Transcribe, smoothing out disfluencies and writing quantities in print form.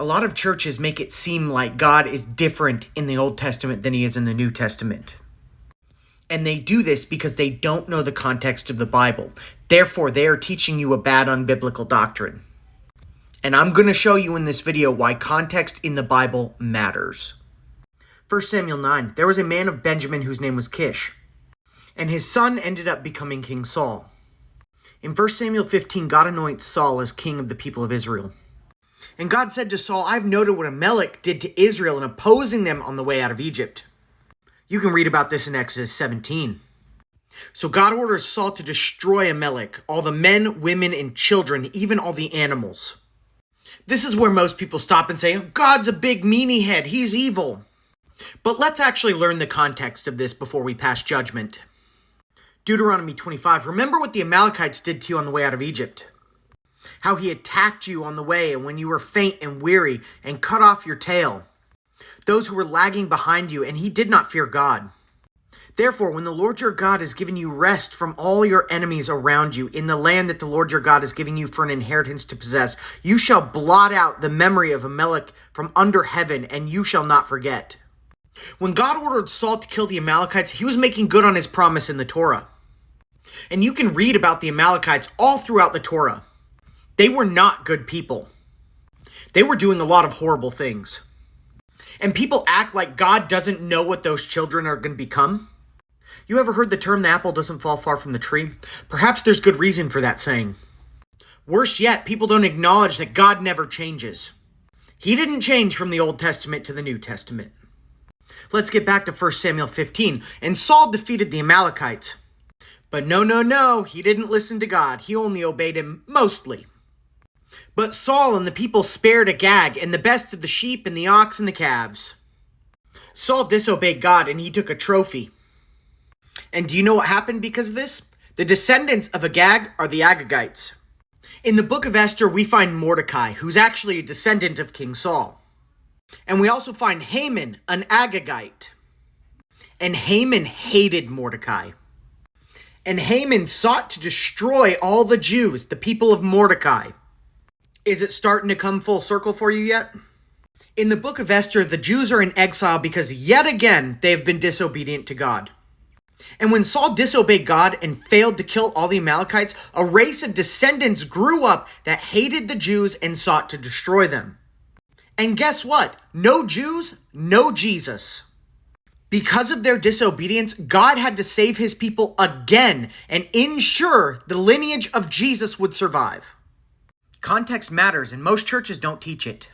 A lot of churches make it seem like God is different in the Old Testament than he is in the New Testament. And they do this because they don't know the context of the Bible. Therefore, they are teaching you a bad unbiblical doctrine. And I'm going to show you in this video why context in the Bible matters. 1 Samuel 9, there was a man of Benjamin whose name was Kish. And his son ended up becoming King Saul. In 1 Samuel 15, God anoints Saul as king of the people of Israel. And God said to Saul, I've noted what Amalek did to Israel in opposing them on the way out of Egypt. You can read about this in Exodus 17. So God orders Saul to destroy Amalek, all the men, women, and children, even all the animals. This is where most people stop and say, oh, God's a big meanie head, he's evil. But let's actually learn the context of this before we pass judgment. Deuteronomy 25, remember what the Amalekites did to you on the way out of Egypt. How he attacked you on the way and when you were faint and weary and cut off your tail. Those who were lagging behind you, and he did not fear God. Therefore, when the Lord your God has given you rest from all your enemies around you in the land that the Lord your God is giving you for an inheritance to possess, you shall blot out the memory of Amalek from under heaven, and you shall not forget. When God ordered Saul to kill the Amalekites, he was making good on his promise in the Torah. And you can read about the Amalekites all throughout the Torah. They were not good people. They were doing a lot of horrible things. And people act like God doesn't know what those children are going to become. You ever heard the term, the apple doesn't fall far from the tree? Perhaps there's good reason for that saying. Worse yet, people don't acknowledge that God never changes. He didn't change from the Old Testament to the New Testament. Let's get back to 1 Samuel 15. And Saul defeated the Amalekites. But no, he didn't listen to God. He only obeyed him mostly. But Saul and the people spared Agag and the best of the sheep and the ox and the calves. Saul disobeyed God and he took a trophy. And do you know what happened because of this? The descendants of Agag are the Agagites. In the book of Esther, we find Mordecai, who's actually a descendant of King Saul. And we also find Haman, an Agagite. And Haman hated Mordecai. And Haman sought to destroy all the Jews, the people of Mordecai. Is it starting to come full circle for you yet? In the book of Esther, the Jews are in exile because yet again they have been disobedient to God. And when Saul disobeyed God and failed to kill all the Amalekites, a race of descendants grew up that hated the Jews and sought to destroy them. And guess what? No Jews, no Jesus. Because of their disobedience, God had to save his people again and ensure the lineage of Jesus would survive. Context matters, and most churches don't teach it.